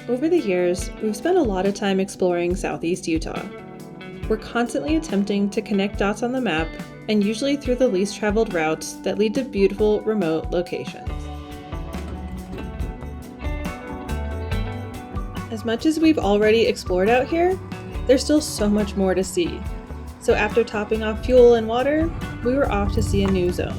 Over the years, we've spent a lot of time exploring Southeast Utah. We're constantly attempting to connect dots on the map, and usually through the least traveled routes that lead to beautiful, remote locations. As much as we've already explored out here, there's still so much more to see. So after topping off fuel and water, we were off to see a new zone.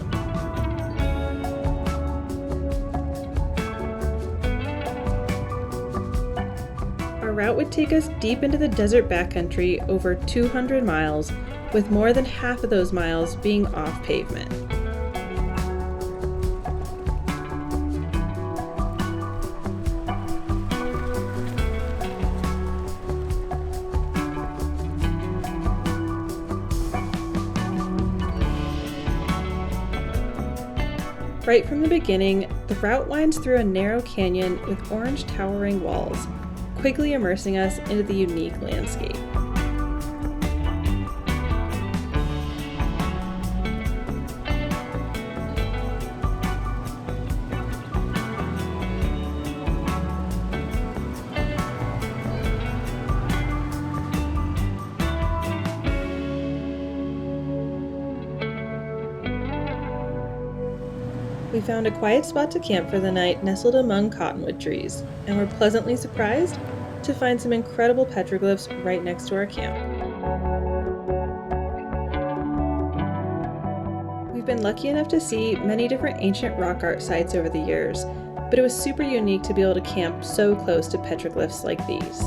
Our route would take us deep into the desert backcountry over 200 miles, with more than half of those miles being off pavement. Right from the beginning, the route winds through a narrow canyon with orange towering walls, quickly immersing us into the unique landscape. We found a quiet spot to camp for the night nestled among cottonwood trees, and were pleasantly surprised to find some incredible petroglyphs right next to our camp. We've been lucky enough to see many different ancient rock art sites over the years, but it was super unique to be able to camp so close to petroglyphs like these.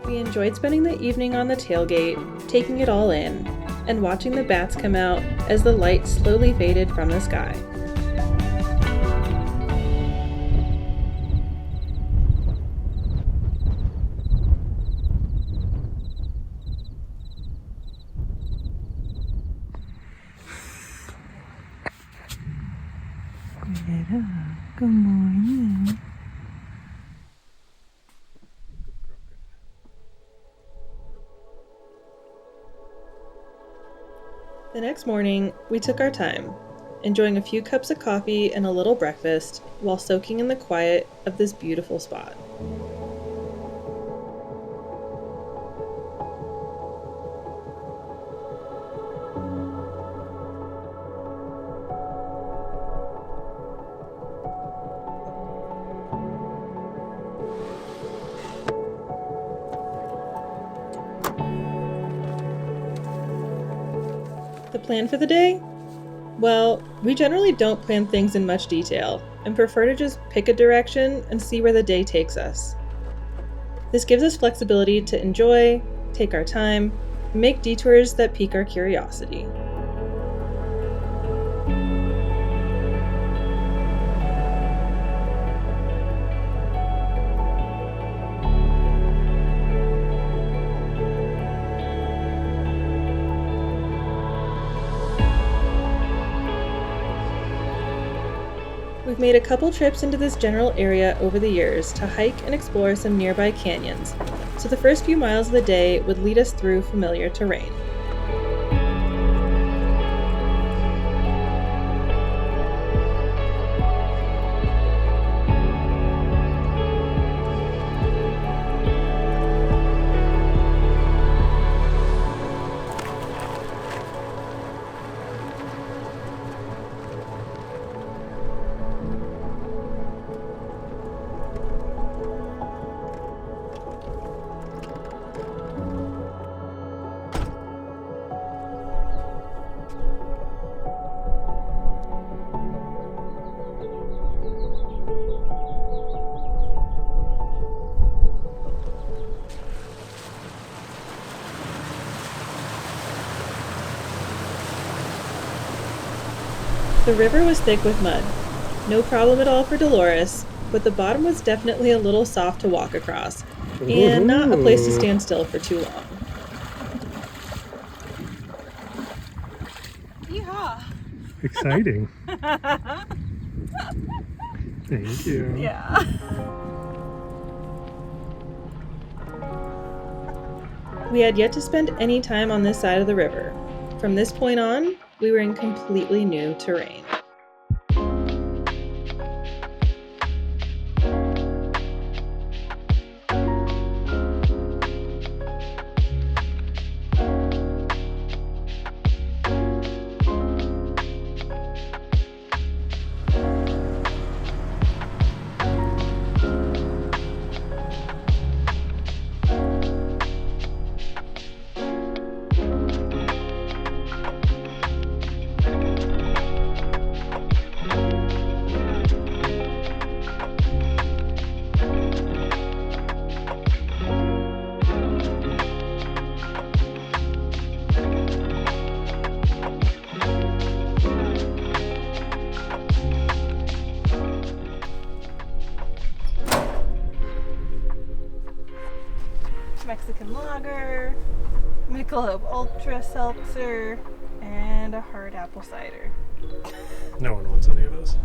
We enjoyed spending the evening on the tailgate, taking it all in, and watching the bats come out as the light slowly faded from the sky. Good morning. The next morning, we took our time, enjoying a few cups of coffee and a little breakfast while soaking in the quiet of this beautiful spot. The plan for the day? Well, we generally don't plan things in much detail and prefer to just pick a direction and see where the day takes us. This gives us flexibility to enjoy, take our time, and make detours that pique our curiosity. We've made a couple trips into this general area over the years to hike and explore some nearby canyons, so the first few miles of the day would lead us through familiar terrain. The river was thick with mud. No problem at all for Dolores, but the bottom was definitely a little soft to walk across, and not a place to stand still for too long. Yeehaw! Exciting. Thank you. Yeah. We had yet to spend any time on this side of the river. From this point on, we were in completely new terrain. Mexican lager, Michelob Ultra Seltzer, and a hard apple cider. No one wants any of those.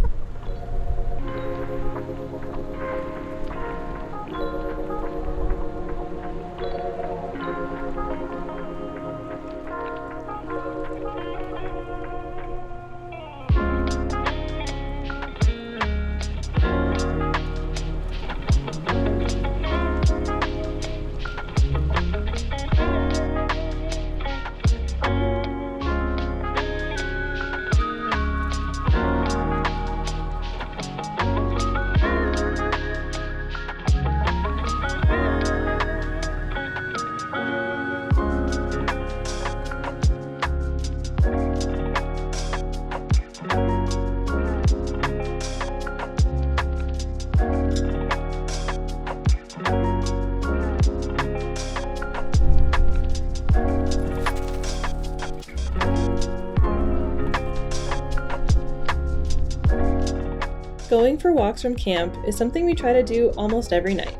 Going for walks from camp is something we try to do almost every night.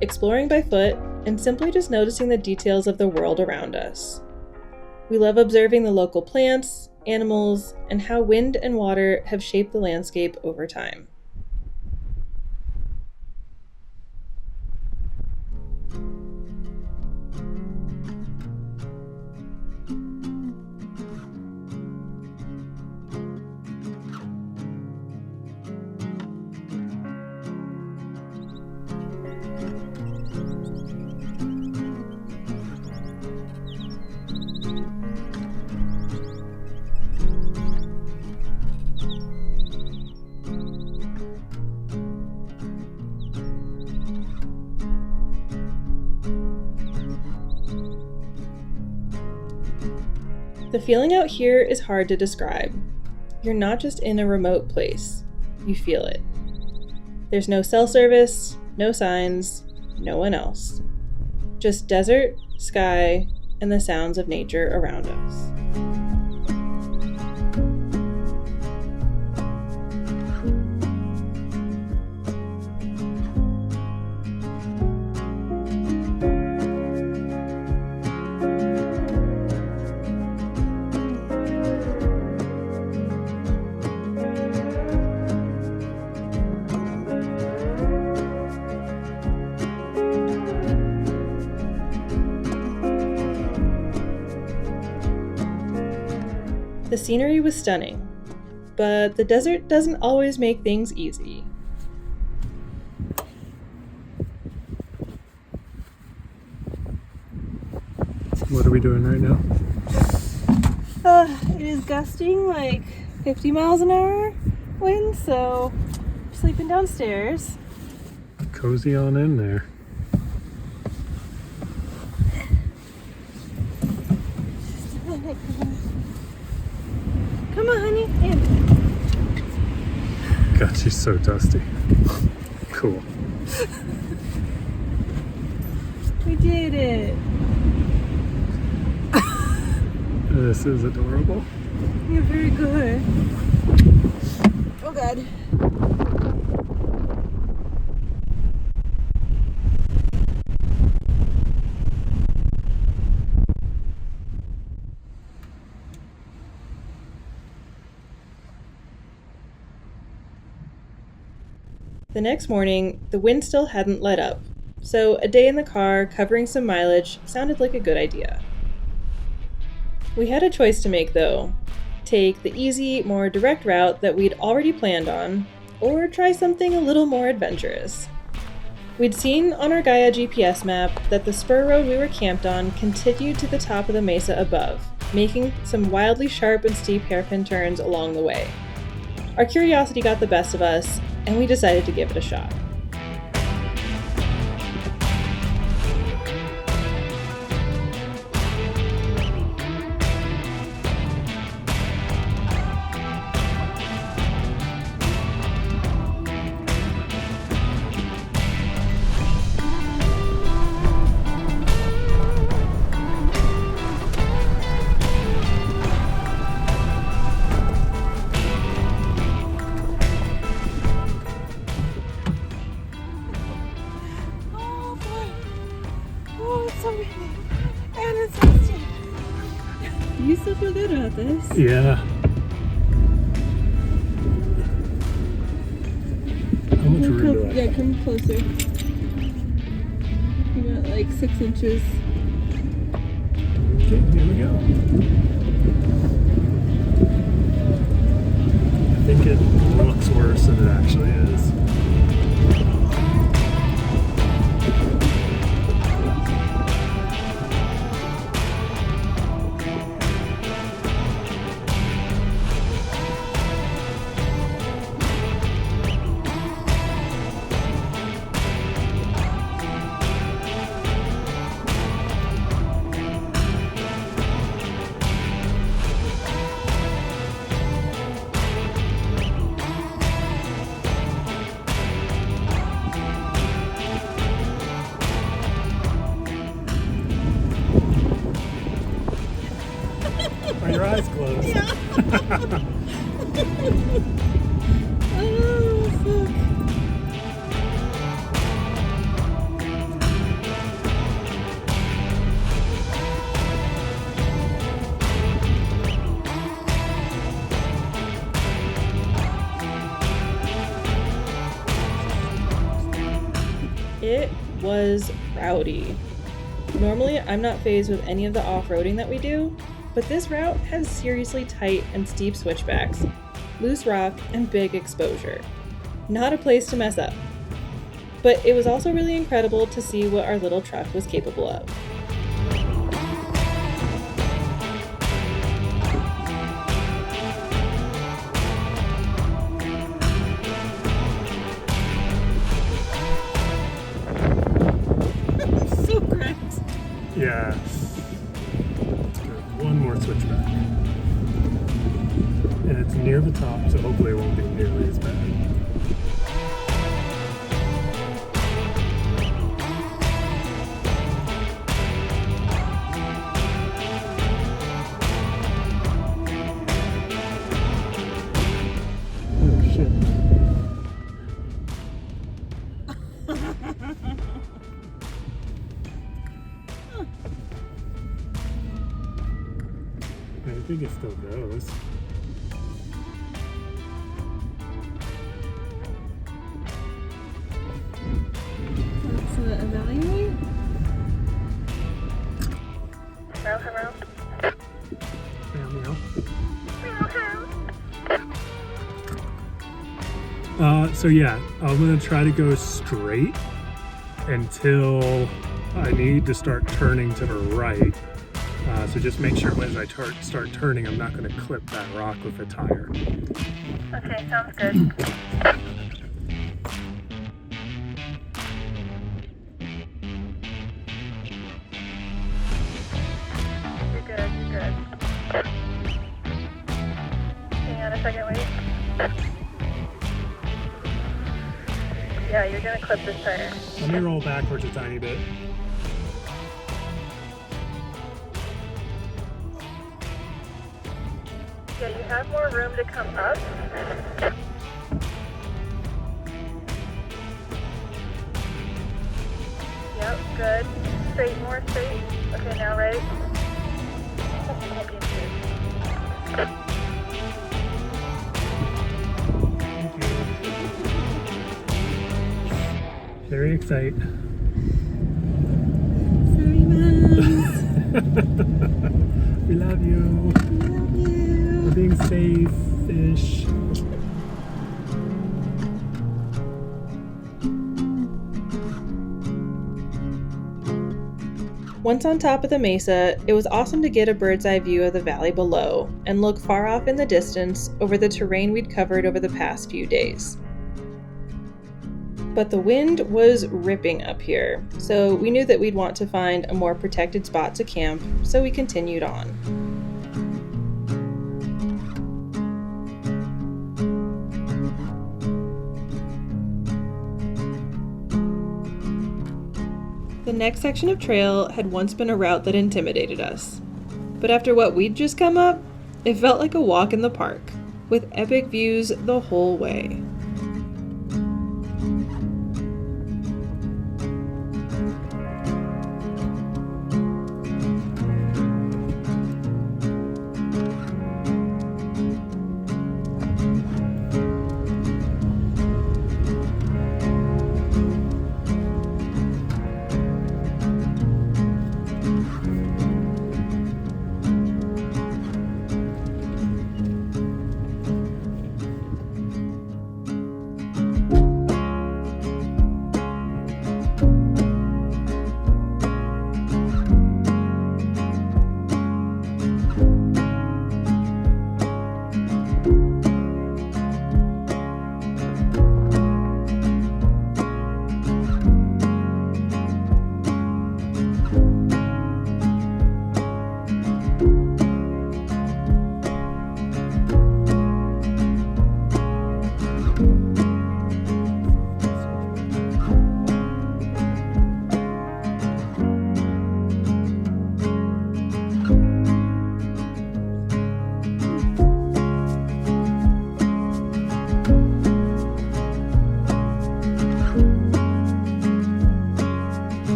Exploring by foot and simply just noticing the details of the world around us. We love observing the local plants, animals, and how wind and water have shaped the landscape over time. The feeling out here is hard to describe. You're not just in a remote place, you feel it. There's no cell service, no signs, no one else. Just desert, sky, and the sounds of nature around us. The scenery was stunning, but the desert doesn't always make things easy. What are we doing right now? It is gusting like 50 miles an hour wind, so I'm sleeping downstairs. Cozy on in there. Come on, honey. In. God, she's so dusty. Cool. We did it. This is adorable. You're very good. Oh god. The next morning, the wind still hadn't let up, so a day in the car covering some mileage sounded like a good idea. We had a choice to make though: take the easy, more direct route that we'd already planned on, or try something a little more adventurous. We'd seen on our Gaia GPS map that the spur road we were camped on continued to the top of the mesa above, making some wildly sharp and steep hairpin turns along the way. Our curiosity got the best of us, and we decided to give it a shot. You still feel good about this? Yeah. How much room do I have? Yeah, come closer. You got like 6 inches. Okay, here we go. I think it looks worse than it actually is. Are your eyes closed? Yeah. Oh, fuck. It was rowdy. Normally, I'm not fazed with any of the off-roading that we do, but this route has seriously tight and steep switchbacks, loose rock, and big exposure. Not a place to mess up. But it was also really incredible to see what our little truck was capable of. So cracked. Yeah. Let's go. One more switchback. And it's near the top, so hopefully it won't be nearly as bad. Oh shit. I think it still goes. Let's evaluate. Meow, meow. So yeah, I'm gonna try to go straight until I need to start turning to the right. So just make sure as I start turning, I'm not gonna clip that rock with a tire. Okay, sounds good. You're good, you're good. Hang on a second, wait. Yeah, you're gonna clip this tire. Let me roll backwards a tiny bit. Yeah, you have more room to come up. Good. Straight, more straight. Okay, now right. Very excited. Sorry, Moms. We love you. Love you. We're being safe, fish. Once on top of the mesa, it was awesome to get a bird's eye view of the valley below and look far off in the distance over the terrain we'd covered over the past few days. But the wind was ripping up here, so we knew that we'd want to find a more protected spot to camp, so we continued on. The next section of trail had once been a route that intimidated us. But after what we'd just come up, it felt like a walk in the park, with epic views the whole way.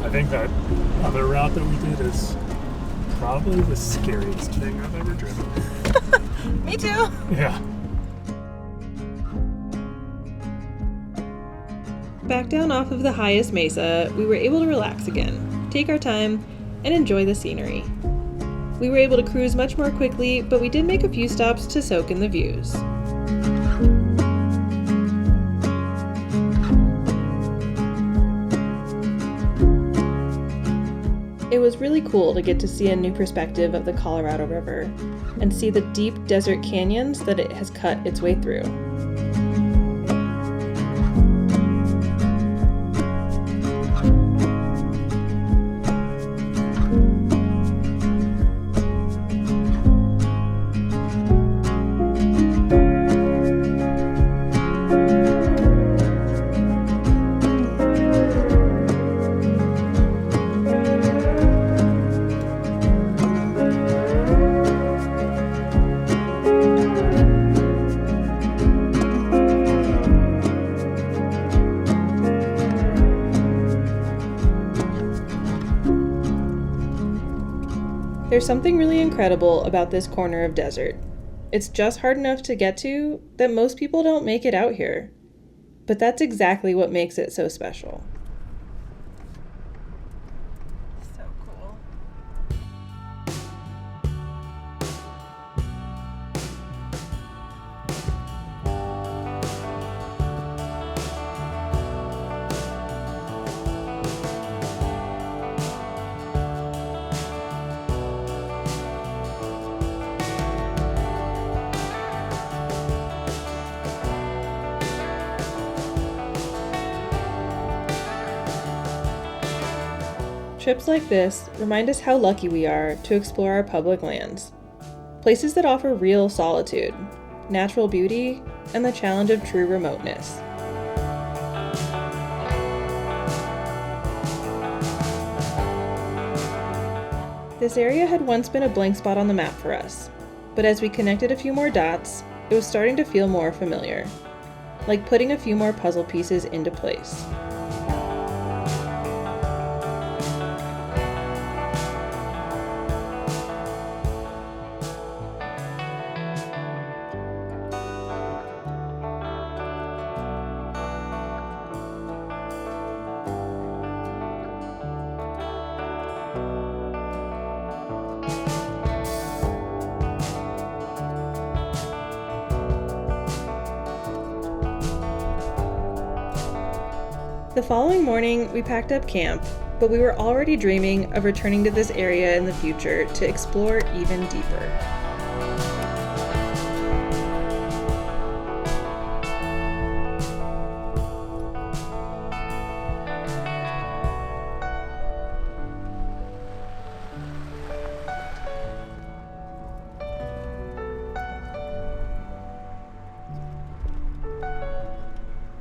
I think that other route that we did is probably the scariest thing I've ever driven. Me too. Yeah. Back down off of the highest mesa, we were able to relax again, take our time, and enjoy the scenery. We were able to cruise much more quickly, but we did make a few stops to soak in the views. It was really cool to get to see a new perspective of the Colorado River and see the deep desert canyons that it has cut its way through. There's something really incredible about this corner of desert. It's just hard enough to get to that most people don't make it out here. But that's exactly what makes it so special. So cool. Trips like this remind us how lucky we are to explore our public lands. Places that offer real solitude, natural beauty, and the challenge of true remoteness. This area had once been a blank spot on the map for us, but as we connected a few more dots, it was starting to feel more familiar, like putting a few more puzzle pieces into place. The following morning, we packed up camp, but we were already dreaming of returning to this area in the future to explore even deeper.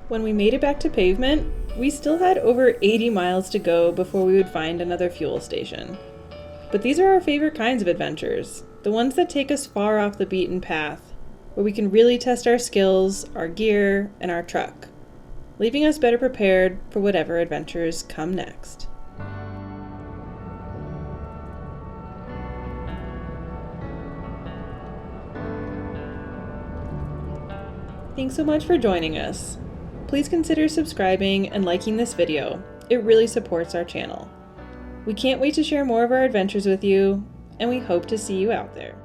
When we made it back to pavement, we still had over 80 miles to go before we would find another fuel station. But these are our favorite kinds of adventures, the ones that take us far off the beaten path, where we can really test our skills, our gear, and our truck, leaving us better prepared for whatever adventures come next. Thanks so much for joining us. Please consider subscribing and liking this video. It really supports our channel. We can't wait to share more of our adventures with you, and we hope to see you out there.